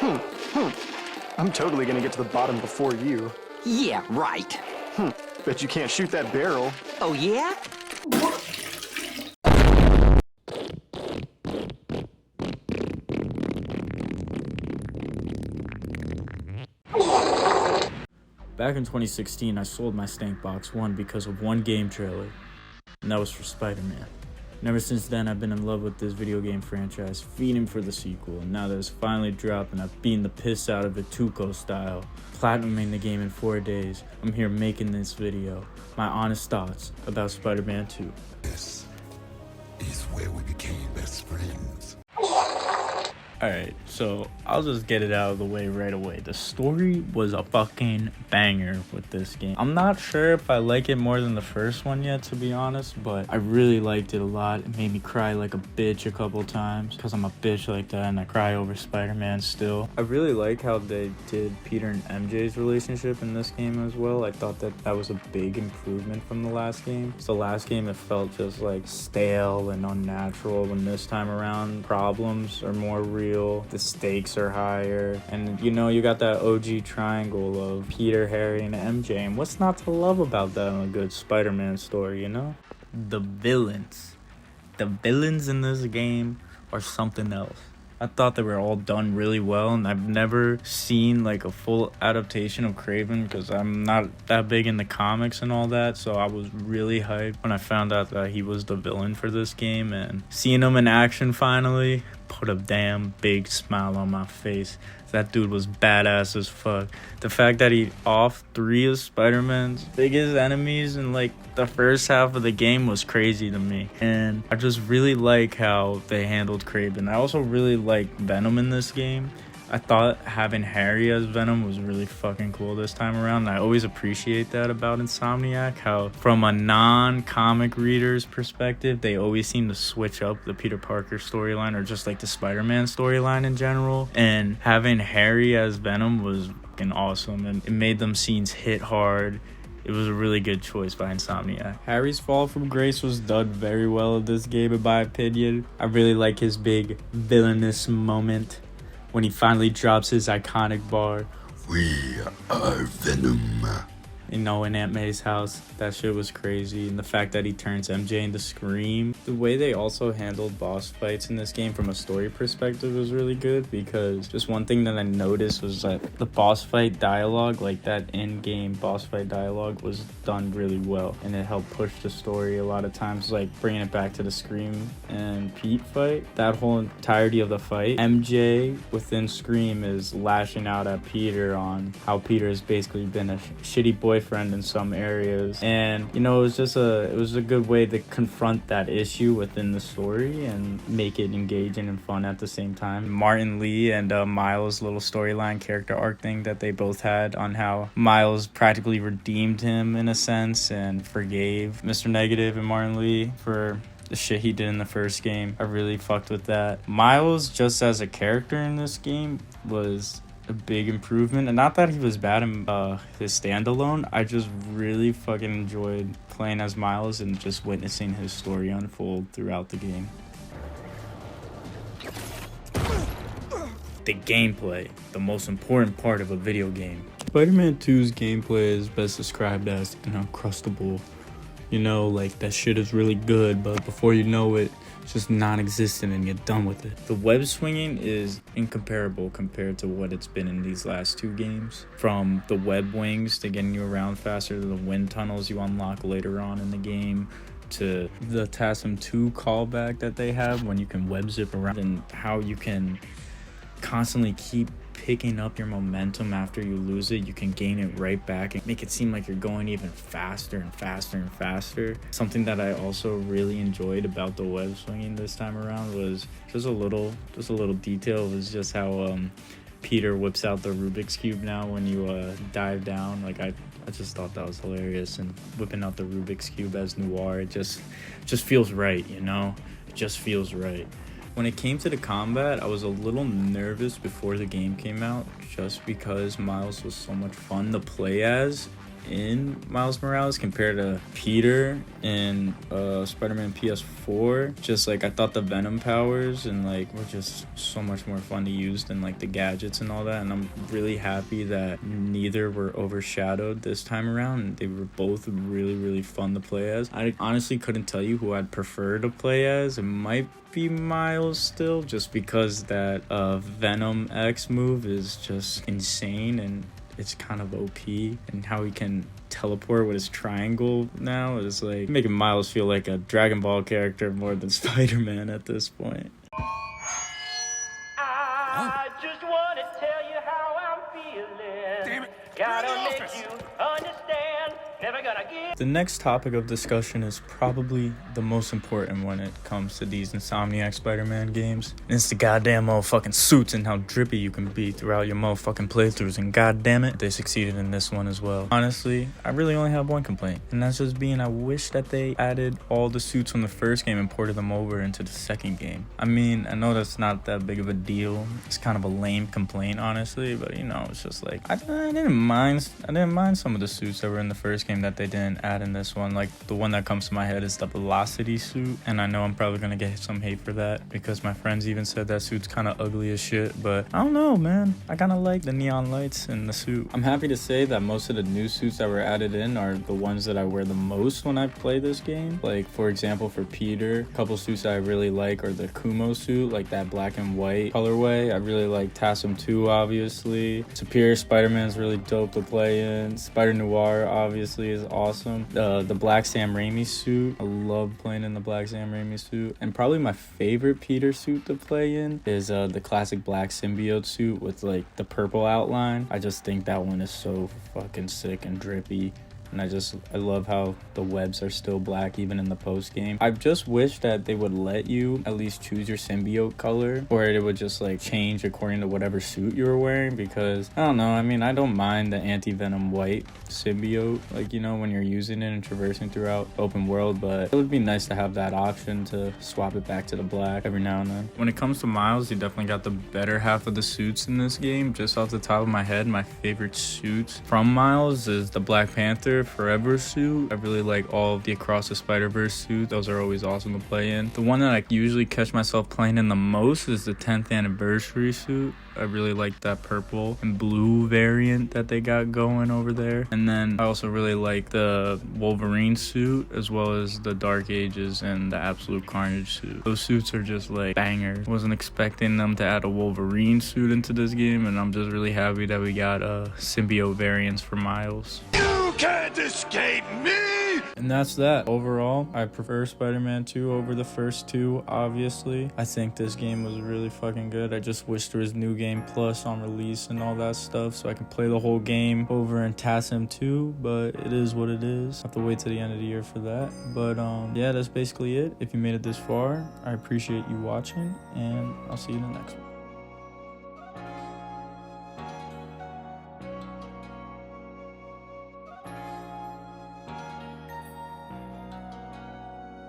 I'm totally gonna get to the bottom before you. Yeah, right. Bet you can't shoot that barrel. Oh, yeah? Back in 2016, I sold my stank box 1 because of one game trailer, and that was for Spider-Man. And ever since then, I've been in love with this video game franchise, fiending for the sequel, and now that it's finally dropped and I've beaten the piss out of it Tuco style, platinuming the game in 4 days, I'm here making this video, my honest thoughts about Spider-Man 2. This is where we became best friends. Alright, so I'll just get it out of the way right away. The story was a fucking banger with this game. I'm not sure if I like it more than the first one yet, to be honest, but I really liked it a lot. It made me cry like a bitch a couple times, because I'm a bitch like that and I cry over Spider-Man still. I really like how they did Peter and MJ's relationship in this game as well. I thought that was a big improvement from the last game. So last game it felt just like stale and unnatural, when this time around problems are more real. The stakes are higher, and you know, you got that OG triangle of Peter, Harry, and MJ, and what's not to love about that in a good Spider-Man story, you know? The villains in this game are something else. I thought they were all done really well, and I've never seen like a full adaptation of Kraven because I'm not that big in the comics and all that, so I was really hyped when I found out that he was the villain for this game, and seeing him in action finally put a damn big smile on my face. That dude was badass as fuck. The fact that he off 3 of Spider-Man's biggest enemies in like the first half of the game was crazy to me. And I just really like how they handled Kraven. I also really like Venom in this game. I thought having Harry as Venom was really fucking cool this time around. And I always appreciate that about Insomniac, how from a non-comic reader's perspective, they always seem to switch up the Peter Parker storyline or just like the Spider-Man storyline in general. And having Harry as Venom was fucking awesome, and it made them scenes hit hard. It was a really good choice by Insomniac. Harry's fall from grace was done very well in this game, in my opinion. I really like his big villainous moment when he finally drops his iconic bar, We are Venom. you know, in Aunt May's house. That shit was crazy. And the fact that he turns MJ into Scream. The way they also handled boss fights in this game from a story perspective was really good, because just one thing that I noticed was that the boss fight dialogue, like that in-game boss fight dialogue, was done really well, and it helped push the story a lot of times, like bringing it back to the Scream and Pete fight. That whole entirety of the fight, MJ within Scream is lashing out at Peter on how Peter has basically been a shitty boyfriend in some areas, and you know, it was a good way to confront that issue within the story and make it engaging and fun at the same time. Martin Lee and Miles' little storyline character arc thing that they both had, on how Miles practically redeemed him in a sense and forgave Mr. Negative and Martin Lee for the shit he did in the first game. I really fucked with that. Miles, just as a character in this game, was a big improvement, and not that he was bad in his standalone. I just really fucking enjoyed playing as Miles and just witnessing his story unfold throughout the game. The gameplay, the most important part of a video game. Spider-Man 2's gameplay is best described as uncrustable. You know, like, that shit is really good, but before you know it, it's just non-existent and you're done with it. The web swinging is incomparable compared to what it's been in these last 2 games. From the web wings to getting you around faster, to the wind tunnels you unlock later on in the game, to the TASM 2 callback that they have when you can web zip around, and how you can constantly keep picking up your momentum after you lose it. You can gain it right back and make it seem like you're going even faster and faster and faster. Something that I also really enjoyed about the web swinging this time around was just a little detail, was just how Peter whips out the Rubik's Cube now when you dive down. Like, I just thought that was hilarious, and whipping out the Rubik's Cube as Noir, it just feels right, you know? It just feels right. When it came to the combat, I was a little nervous before the game came out, just because Miles was so much fun to play as, in Miles Morales compared to Peter in Spider-Man PS4. Just like I thought the Venom powers and like were just so much more fun to use than like the gadgets and all that, and I'm really happy that neither were overshadowed this time around. They were both really fun to play as. I honestly couldn't tell you who I'd prefer to play as. It might be Miles still, just because that Venom X move is just insane and it's kind of OP, and how he can teleport with his triangle now is like making Miles feel like a Dragon Ball character more than Spider-Man at this point. I just want to tell you how I'm feeling. Damn it. Gotta You're in the make office. you understand. Never gonna give. The next topic of discussion is probably the most important when it comes to these Insomniac Spider-Man games. And it's the goddamn motherfucking suits and how drippy you can be throughout your motherfucking playthroughs. And goddamn it, they succeeded in this one as well. Honestly, I really only have one complaint, and that's just being I wish that they added all the suits from the first game and ported them over into the second game. I mean, I know that's not that big of a deal. It's kind of a lame complaint, honestly, but you know, it's just like I didn't mind some of the suits that were in the first game that they didn't add in this one. Like the one that comes to my head is the Velocity suit, and I know I'm probably gonna get some hate for that because my friends even said that suit's kind of ugly as shit, but I don't know, man. I kind of like the neon lights in the suit. I'm happy to say that most of the new suits that were added in are the ones that I wear the most when I play this game. Like for example, for Peter, a couple suits that I really like are the Kumo suit, like that black and white colorway. I really like Tassim 2, obviously. Superior Spider-Man's really dope to play in. Spider Noir obviously is awesome. The black Sam Raimi suit, I love playing in the black Sam Raimi suit. And probably my favorite Peter suit to play in is the classic black symbiote suit with like the purple outline. I just think that one is so fucking sick and drippy. And I love how the webs are still black even in the post game. I just wish that they would let you at least choose your symbiote color, or it would just like change according to whatever suit you were wearing, because I don't know, I mean, I don't mind the anti-venom white symbiote, like, you know, when you're using it and traversing throughout open world, but it would be nice to have that option to swap it back to the black every now and then. When it comes to Miles, he definitely got the better half of the suits in this game. Just off the top of my head, my favorite suits from Miles is the Black Panther Forever suit. I really like all of the Across the Spider-Verse suits. Those are always awesome to play in. The one that I usually catch myself playing in the most is the 10th anniversary suit. I really like that purple and blue variant that they got going over there. And then I also really like the Wolverine suit, as well as the Dark Ages and the Absolute Carnage suit. Those suits are just like bangers. Wasn't expecting them to add a Wolverine suit into this game, and I'm just really happy that we got symbiote variants for Miles. You can't escape me! And that's that. Overall, I prefer Spider-Man 2 over the first two, obviously. I think this game was really fucking good. I just wish there was New Game Plus on release and all that stuff so I can play the whole game over in Tassim 2, but it is what it is. I have to wait till the end of the year for that. But yeah, that's basically it. If you made it this far, I appreciate you watching, and I'll see you in the next one.